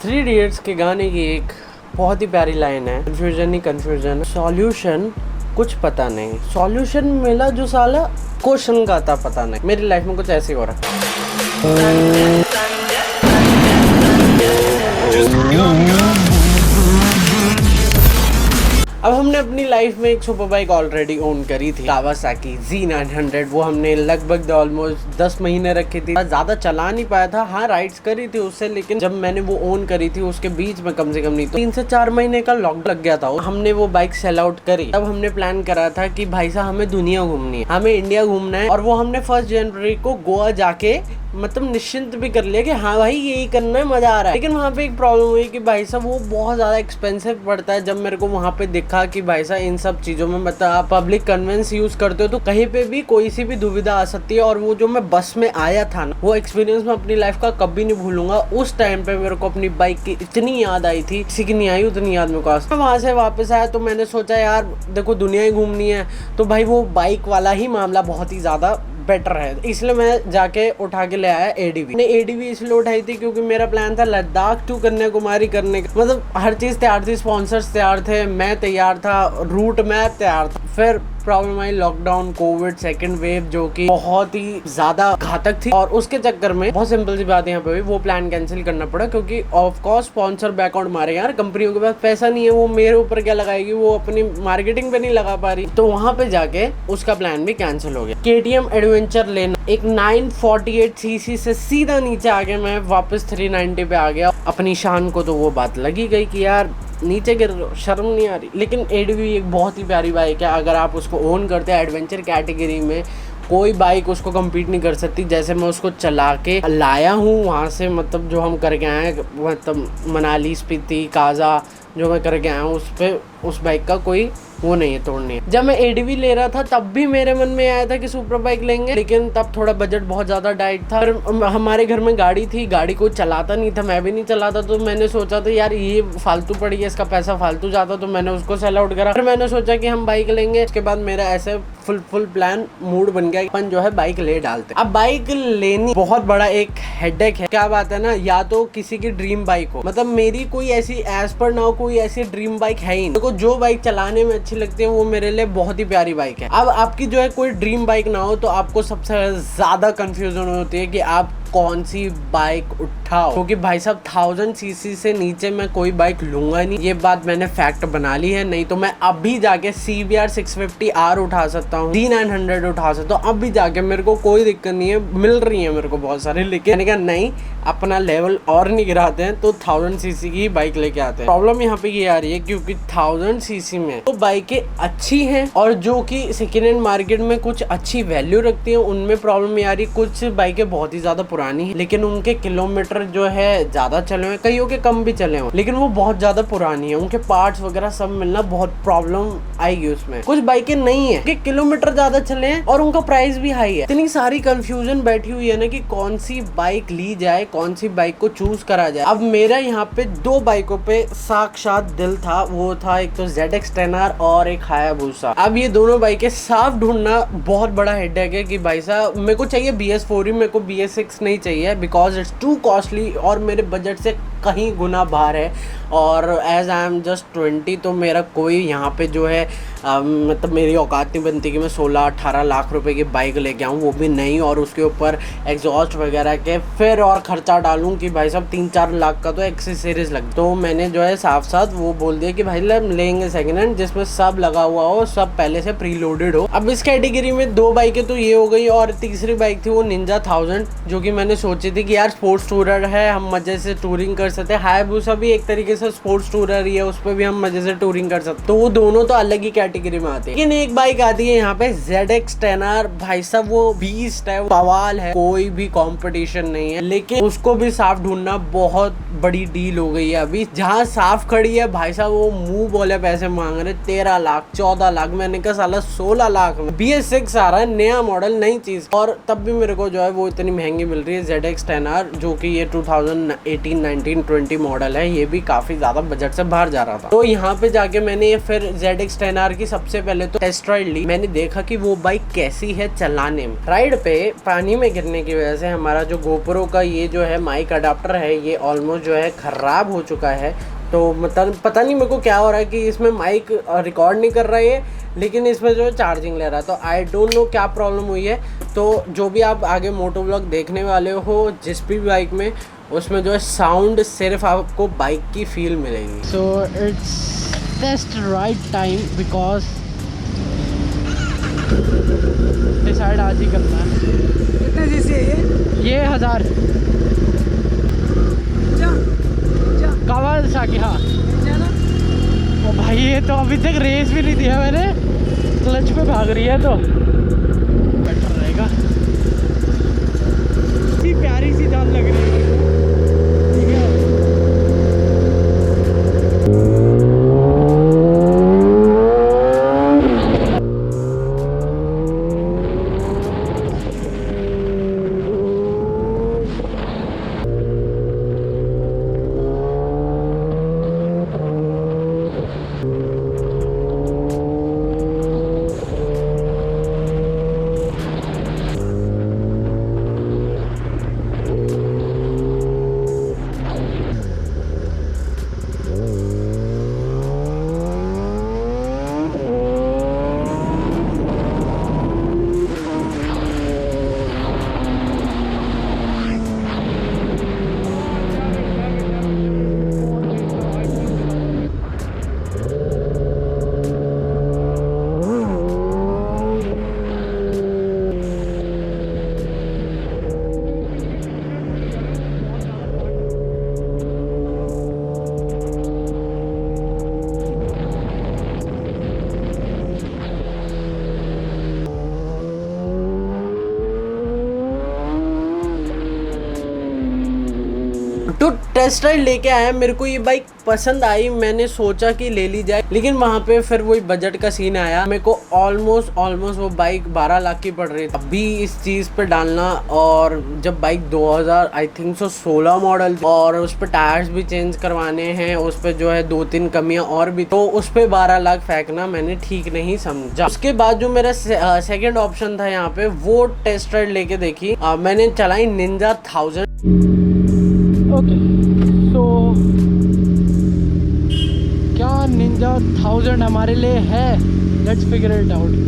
Three idiots के गाने की एक बहुत ही प्यारी लाइन है, कन्फ्यूजन ही कन्फ्यूजन, सॉल्यूशन कुछ पता नहीं, सॉल्यूशन मिला जो साला क्वेश्चन का था पता नहीं। मेरी लाइफ में कुछ ऐसे ही हो रहा अब हमने अपनी लाइफ में एक सुपर बाइक ऑलरेडी ओन करी थी, कावासाकी Z900। वो हमने लगभग ऑलमोस्ट 10 महीने रखी थी, ज्यादा चला नहीं पाया था। हाँ, राइड्स करी थी उससे, लेकिन जब मैंने वो ओन करी थी उसके बीच में कम से कम नहीं तो 3 से 4 महीने का लॉक लग गया था। हमने वो बाइक सेल आउट करी। तब हमने प्लान करा था कि भाई साहब हमें दुनिया घूमनी है, हमें इंडिया घूमना है। और वो हमने 1 जनवरी को गोवा जाके मतलब निश्चिंत भी कर लिया कि हाँ भाई यही करना है, मजा आ रहा है। लेकिन वहाँ पे एक प्रॉब्लम हुई कि भाई साहब वो बहुत ज्यादा एक्सपेंसिव पड़ता है। जब मेरे को वहाँ पे दिखा कि भाई साहब इन सब चीजों में मतलब आप पब्लिक कन्वेंस यूज करते हो तो कहीं पे भी कोई सी भी दुविधा आ सकती है। और वो जो मैं बस में आया था ना, वो एक्सपीरियंस मैं अपनी लाइफ का कभी नहीं भूलूंगा। उस टाइम पे मेरे को अपनी बाइक की इतनी याद आई थी, किसी की नहीं आई उतनी याद मेरे को। वहाँ से वापस आया तो मैंने सोचा यार देखो दुनिया ही घूमनी है तो भाई वो बाइक वाला ही मामला बहुत ही ज्यादा बेटर है। इसलिए मैं जाके उठा के ले आया एडीवी। मैंने एडीवी इसलिए उठाई थी क्योंकि मेरा प्लान था लद्दाख टू कन्याकुमारी करने का। मतलब हर चीज तैयार थी, स्पॉन्सर्स तैयार थे, मैं तैयार था, रूट मैप तैयार था। फिर प्रॉब्लम आई लॉकडाउन, कोविड सेकंड वेव जो कि बहुत ही ज्यादा घातक थी। और उसके चक्कर में बहुत सिंपल सी बात यहाँ पे हुई, वो प्लान कैंसिल करना पड़ा क्योंकि ऑफ कोर्स स्पॉन्सर बैकआउट मारे। यार कंपनियों के पास पैसा नहीं है, वो मेरे ऊपर क्या लगाएगी, वो अपनी मार्केटिंग पे नहीं लगा पा रही। तो वहां पे जाके उसका प्लान भी कैंसिल हो गया। KTM एडवेंचर लेना एक 948 सीसी से सीधा नीचे आ गया, मैं वापस 390 पे आ गया। अपनी शान को तो वो बात लगी गई कि यार नीचे गिर शर्म नहीं आ रही। लेकिन एडीवी एक बहुत ही प्यारी बाइक है, अगर आप उसको ओन करते हैं एडवेंचर कैटेगरी में कोई बाइक उसको कम्पीट नहीं कर सकती। जैसे मैं उसको चला के लाया हूँ वहाँ से, मतलब जो हम करके आए हैं मतलब मनाली, स्पीति, काजा जो मैं करके आया हूँ उस बाइक का कोई वो नहीं है, तोड़नी है। जब मैं एडीवी ले रहा था तब भी मेरे मन में आया था कि सुपर बाइक लेंगे, लेकिन तब थोड़ा बजट बहुत ज्यादा टाइट था। फिर हमारे घर में गाड़ी थी, गाड़ी को चलाता नहीं था, मैं भी नहीं चलाता, तो मैंने सोचा था यार ये फालतू पड़ी है, इसका पैसा फालतू जाता, तो मैंने उसको सेल आउट करा। फिर मैंने सोचा कि हम बाइक लेंगे। उसके बाद मेरा ऐसे फुल प्लान मूड बन गया, अपन जो है बाइक ले डालते। अब बाइक लेनी बहुत बड़ा एक हेडेक है। क्या बात है ना, या तो किसी की ड्रीम बाइक हो, मतलब मेरी कोई ऐसी एज पर ना हो कोई ऐसी ड्रीम बाइक है ही नहीं। देखो जो बाइक चलाने में अच्छी लगती है वो मेरे लिए बहुत ही प्यारी बाइक है। अब आपकी जो है कोई ड्रीम बाइक ना हो तो आपको सबसे ज्यादा कंफ्यूजन होती है कि आप कौन सी बाइक उठाओ, क्योंकि भाई साहब 1000 सीसी से नीचे मैं कोई बाइक लूंगा नहीं, ये बात मैंने फैक्ट बना ली है। नहीं तो मैं अभी जाके CBR 650R उठा सकता हूँ, Z900 उठा सकता हूँ, अभी जाके मेरे को कोई दिक्कत नहीं है, मिल रही है मेरे को बहुत सारे। लेकिन मैंने कहा नहीं, अपना लेवल और नहीं गिराते हैं तो 1000 सीसी की बाइक लेके आते हैं। प्रॉब्लम यहाँ पे ये आ रही है क्योंकि 1000 सीसी में तो बाइकें अच्छी हैं और जो कि सेकेंड हैंड मार्केट में कुछ अच्छी वैल्यू रखती है, उनमें प्रॉब्लम ये आ रही है कुछ बाइकें बहुत ही ज्यादा पुरानी है लेकिन उनके किलोमीटर जो है ज्यादा चले हुए, कईयों के कम भी चले हुए, लेकिन वो बहुत ज्यादा पुरानी है, उनके पार्ट्स वगैरह सब मिलना बहुत प्रॉब्लम आएगी उसमें। कुछ बाइकें नहीं है कि किलोमीटर ज्यादा चले हैं और उनका प्राइस भी हाई है। इतनी सारी कंफ्यूजन बैठी हुई है ना कि कौन सी बाइक ली जाए, कौन सी बाइक को चूज करा जाए। अब मेरा यहाँ पे 2 बाइकों पे साक्षात दिल था, वो था एक तो ZX10R और एक हायाबुसा। अब ये दोनों बाइकें साफ ढूंढना बहुत बड़ा हेडेक है कि भाई साहब मेरे को चाहिए BS4 ही, मेरे को BS6 नहीं चाहिए बिकॉज इट्स टू कॉस्टली और मेरे बजट से कहीं गुना बाहर है। और एज आई एम जस्ट 20 तो मेरा कोई यहाँ पे जो है मतलब मेरी औकात नहीं बनती कि मैं 16-18 लाख रुपए की बाइक लेके आऊँ, वो भी नहीं, और उसके ऊपर एग्जॉस्ट वगैरह के फिर और खर्चा डालूँ कि भाई साहब 3-4 लाख का तो एक्सेसरीज लग। तो मैंने जो है साफ साथ वो बोल दिया कि भाई लेंगे सेकेंड हैंड जिसमें सब लगा हुआ हो, सब पहले से प्री लोडेड हो। अब इस कैटेगरी में 2 बाइकें तो ये हो गई और तीसरी बाइक थी वो निंजा 1000 जो कि मैंने सोची थी कि यार स्पोर्ट्स टूरर है, हम मजे से टूरिंग कर सकते हैं। हायाबुसा भी एक तरीके से स्पोर्ट्स टूरर ही है, उस पर भी हम मजे से टूरिंग कर सकते, तो वो दोनों तो अलग ही कैटेगरी में आते हैं। लेकिन एक बाइक आती है यहाँ पे ZX10R, भाई साहब वो बीस्ट है, बवाल है, कोई भी कंपटीशन नहीं है। लेकिन उसको भी साफ ढूंढना बहुत बड़ी डील हो गई है। अभी जहाँ साफ खड़ी है भाई साहब वो मुंह बोले पैसे मांग रहे, 13 लाख 14 लाख, मैंने कहा साला 16 लाख में BS6 आ रहा है, नया मॉडल नई चीज, और तब भी मेरे को जो है वो इतनी महंगी मिल रही है ZX10R जो कि ये 2018-19 1920 मॉडल है, ये भी काफ़ी ज़्यादा बजट से बाहर जा रहा था। तो यहाँ पे जाके मैंने फिर ZX-10R की सबसे पहले तो टेस्ट राइड ली। मैंने देखा कि वो बाइक कैसी है चलाने में। राइड पे पानी में गिरने की वजह से हमारा जो GoPro का ये जो है माइक अडाप्टर है, ये ऑलमोस्ट जो है ख़राब हो चुका है। तो मतलब पता नहीं मेरे को क्या हो रहा है कि इसमें माइक रिकॉर्ड नहीं कर रहा है, लेकिन इसमें जो है चार्जिंग ले रहा है। तो आई डोंट नो क्या प्रॉब्लम हुई है। तो जो भी आप आगे मोटो व्लॉग देखने वाले हो जिस भी बाइक में, उसमें जो है साउंड सिर्फ आपको बाइक की फील मिलेगी। So it's test ride time because decide आज ही करना है। कितने सीसी है ये 1000 कवर साकी। हाँ ओ भाई, ये तो अभी तक रेस भी नहीं दिया मैंने, क्लच पे भाग रही है तो बेटर रहेगा। इतनी प्यारी सी जान लग रही है, ठीक है। तो टेस्ट राइड लेके आया, मेरे को ये बाइक पसंद आई, मैंने सोचा कि ले ली जाए, लेकिन वहाँ पे फिर वही बजट का सीन आया। मेरे को ऑलमोस्ट वो बाइक 12 लाख की पड़ रही थी। अभी इस चीज़ पे डालना, और जब बाइक 2000 आई थिंक 16 मॉडल और उस पर टायर्स भी चेंज करवाने हैं, उस पर जो है 2-3 कमियाँ और भी, तो उस पर 12 लाख फेंकना मैंने ठीक नहीं समझा। उसके बाद जो मेरा सेकेंड ऑप्शन था यहाँ पे, वो टेस्ट राइड लेके देखी। मैंने चलाई निंजा 1000। ओके तो क्या निंजा 1000 हमारे लिए है? Let's figure it out.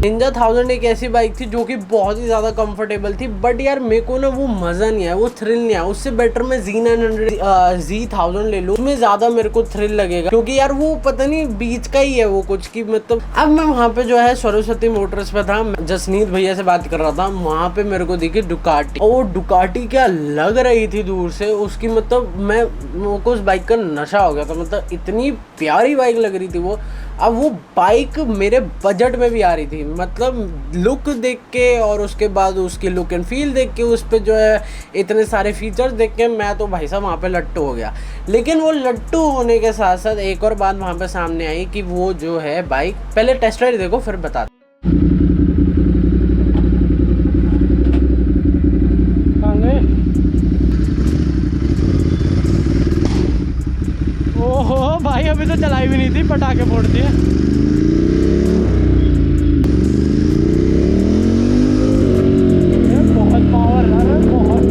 Ninja 1000 एक ऐसी बाइक थी जो कि बहुत ही ज़्यादा कंफर्टेबल थी, बट यार मेरे को ना वो मज़ा नहीं आया, वो थ्रिल नहीं आया। उससे बेटर मैं Z1000 ले लूँ, उसमें ज़्यादा मेरे को थ्रिल लगेगा, क्योंकि यार वो पता नहीं बीच का ही है वो कुछ की मतलब। अब मैं वहाँ पे जो है सरस्वती मोटर्स पे था, जसनीत भैया से बात कर रहा था, वहाँ पे मेरे को दिखी डुकाटी, और वो डुकाटी क्या लग रही थी दूर से उसकी, मतलब मैं को उस बाइक का नशा हो गया था, मतलब इतनी प्यारी बाइक लग रही थी वो। अब वो बाइक मेरे बजट में भी आ रही थी, मतलब लुक देख के और उसके बाद उसकी लुक एंड फील देख के, उस पर जो है इतने सारे फीचर्स देख के मैं तो भाई साहब वहाँ पे लट्टू हो गया। लेकिन वो लट्टू होने के साथ साथ एक और बात वहाँ पे सामने आई कि वो जो है बाइक, पहले टेस्ट राइड देखो फिर बता। ओहो भाई, अभी तो चलाई भी नहीं थी, पटाखे फोड़ दिए। बहुत पावर है, बहुत।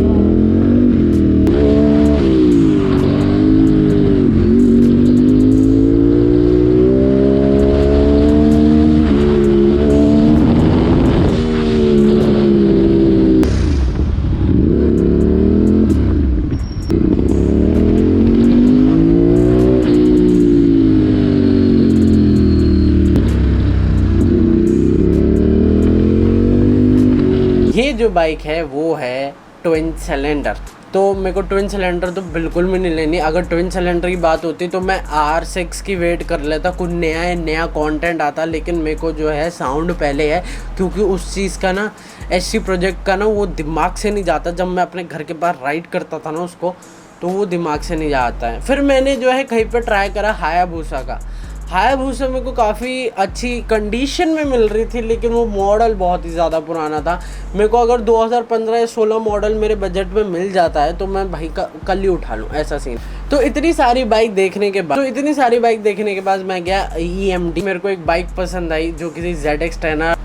जो बाइक है वो है ट्विन सिलेंडर। तो मेरे को ट्विन सिलेंडर तो बिल्कुल भी नहीं लेनी। अगर ट्विन सिलेंडर की बात होती तो मैं R6 की वेट कर लेता, कुछ नया कंटेंट आता। लेकिन मेरे को जो है साउंड पहले है, क्योंकि उस चीज़ का ना SC प्रोजेक्ट का ना वो दिमाग से नहीं जाता। जब मैं अपने घर के बाहर राइड करता था ना उसको, तो वो दिमाग से नहीं जाता है। फिर मैंने जो है कहीं पे ट्राई करा हायाबुसा का। हायाबुसा मेरे को काफ़ी अच्छी कंडीशन में मिल रही थी, लेकिन वो मॉडल बहुत ही ज़्यादा पुराना था। मेरे को अगर 2015 या 16 मॉडल मेरे बजट में मिल जाता है तो मैं भाई कल ही उठा लूँ, ऐसा सीन। तो इतनी सारी बाइक देखने के बाद मैं गया EMD। मेरे को एक बाइक पसंद आई जो कि थी ZX 10R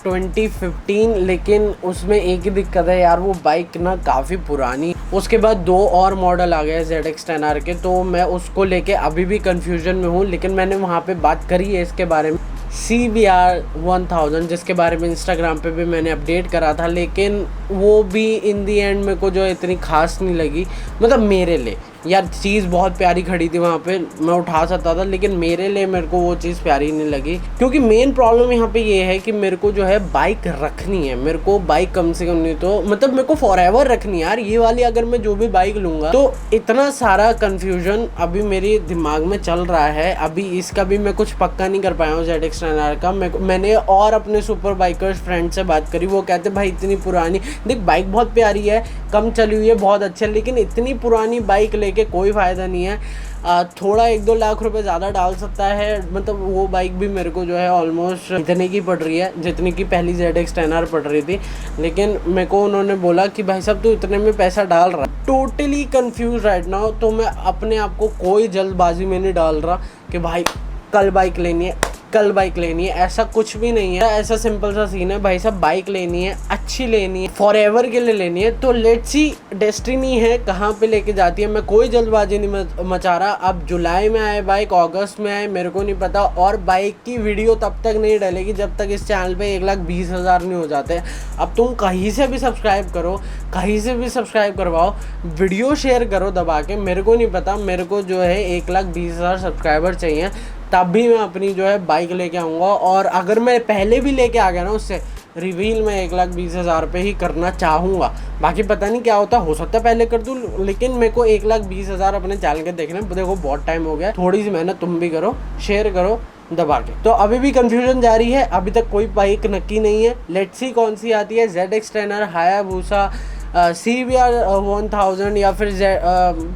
2015। लेकिन उसमें एक ही दिक्कत है यार, वो बाइक ना काफ़ी पुरानी। उसके बाद 2 और मॉडल आ गए ZX 10R के, तो मैं उसको लेके अभी भी कन्फ्यूजन में हूँ। लेकिन मैंने वहाँ पे बात करी है इसके बारे में, CBR 1000, जिसके बारे में इंस्टाग्राम पे भी मैंने अपडेट करा था। लेकिन वो भी इन दी एंड मेरे को जो है इतनी खास नहीं लगी। मतलब मेरे लिए यार चीज़ बहुत प्यारी खड़ी थी वहाँ पे, मैं उठा सकता था, लेकिन मेरे लिए मेरे को वो चीज़ प्यारी नहीं लगी। क्योंकि मेन प्रॉब्लम यहाँ पे ये है कि मेरे को जो है बाइक रखनी है। मेरे को बाइक कम से कम नहीं तो मतलब मेरे को फॉरएवर रखनी है यार ये वाली। अगर मैं जो भी बाइक लूँगा तो इतना सारा कन्फ्यूजन अभी मेरे दिमाग में चल रहा है। अभी इसका भी मैं कुछ पक्का नहीं कर पाया हूँ ZX 10R का। मैंने और अपने सुपर बाइकर्स फ्रेंड से बात करी, वो कहते भाई इतनी पुरानी देख, बाइक बहुत प्यारी है, कम चली हुई है, बहुत अच्छी है, लेकिन इतनी पुरानी बाइक लेके कोई फ़ायदा नहीं है। थोड़ा 1-2 लाख रुपए ज़्यादा डाल सकता है। मतलब वो बाइक भी मेरे को जो है ऑलमोस्ट इतने की पड़ रही है जितनी की पहली ZX 10R पड़ रही थी। लेकिन मेरे को उन्होंने बोला कि भाई साहब तू इतने में पैसा डाल रहा है। Totally confuse right now. तो मैं अपने आप को कोई जल्दबाजी में नहीं डाल रहा कि भाई कल बाइक लेनी है, ऐसा कुछ भी नहीं है। ऐसा सिंपल सा सीन है भाई साहब, बाइक लेनी है, अच्छी लेनी है, फॉरएवर के लिए लेनी है। तो लेट्स सी डेस्टिनी है कहाँ पे लेके जाती है। मैं कोई जल्दबाजी नहीं मचा रहा। अब जुलाई में आए बाइक, अगस्त में आए, मेरे को नहीं पता। और बाइक की वीडियो तब तक नहीं डलेगी जब तक इस चैनल पे 1,20,000 नहीं हो जाते। अब तुम कहीं से भी सब्सक्राइब करो, कहीं से भी सब्सक्राइब करवाओ, वीडियो शेयर करो दबा के, मेरे को नहीं पता। मेरे को जो है 1,20,000 सब्सक्राइबर चाहिए, तब भी मैं अपनी जो है बाइक लेके आऊँगा। और अगर मैं पहले भी लेके आ गया ना, उससे रिवील मैं 1,20,000 पे ही करना चाहूँगा। बाकी पता नहीं क्या होता, हो सकता है पहले कर दूँ, लेकिन मेरे को 1,20,000 अपने चैनल के देखने। देखो बहुत टाइम हो गया, थोड़ी सी मेहनत तुम भी करो, शेयर करो दबा के। तो अभी भी कंफ्यूजन जारी है, अभी तक कोई बाइक नक्की नहीं है। लेट्स सी कौन सी आती है, ZX 10R, हायाबुसा, CBR 1000 या फिर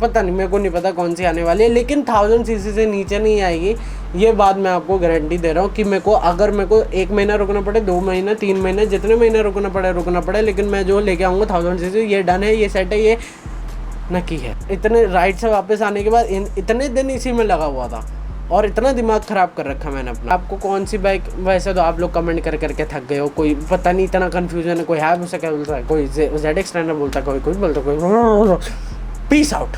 पता नहीं, मेरे को नहीं पता कौन सी आने वाली है। लेकिन 1000 cc से नीचे नहीं आएगी, ये बात मैं आपको गारंटी दे रहा हूँ। कि अगर मेरे को 1 महीना रुकना पड़े, 2 महीना, 3 महीने, जितने महीने रुकना पड़े, लेकिन मैं जो लेके आऊँगा 1000 cc, ये डन है, ये सेट है, ये नक्की है। इतने राइड से वापस आने के बाद इतने दिन इसी में लगा हुआ था और इतना दिमाग ख़राब कर रखा मैंने अपना। आपको कौन सी बाइक, वैसे तो आप लोग कमेंट करके थक गए हो, कोई पता नहीं इतना कन्फ्यूजन है, कोई है उसे क्या बोलता है, कोई ZX 10R बोलता है, कोई बोलता है, कोई। Peace out.